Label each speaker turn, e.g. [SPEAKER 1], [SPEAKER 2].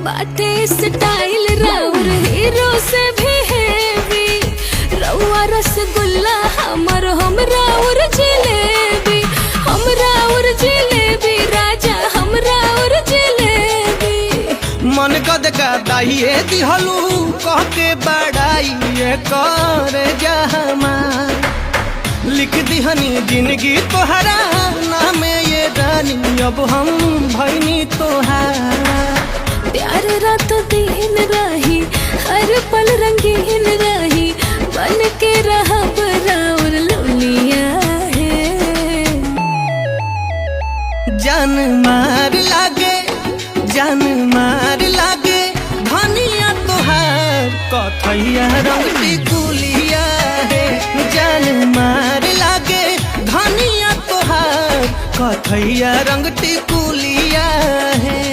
[SPEAKER 1] बाटे स्टाइल राउर हीरो से भी हेवी, रउआ रसगुल्ला हमर हमरा और जिलेबी, हमरा और जिलेबी राजा हमरा और जिलेबी।
[SPEAKER 2] मन कद का दाइए दिहलू कह के बड़ाई कर जहमा, लिख दिहनी जिंदगी तोहरा नाम ये रानी, अब हम भैनी तोहार।
[SPEAKER 1] प्यार रात दिन रही हर पल रंगीन रही, बन के रहा और लुलिया है।
[SPEAKER 2] जान मार लागे जान मार लागे धनिया तोहार, कथैया रंग टिकुलिया है। जान मार लागे धनिया तोहार, कथैया रंग टिकुलिया है।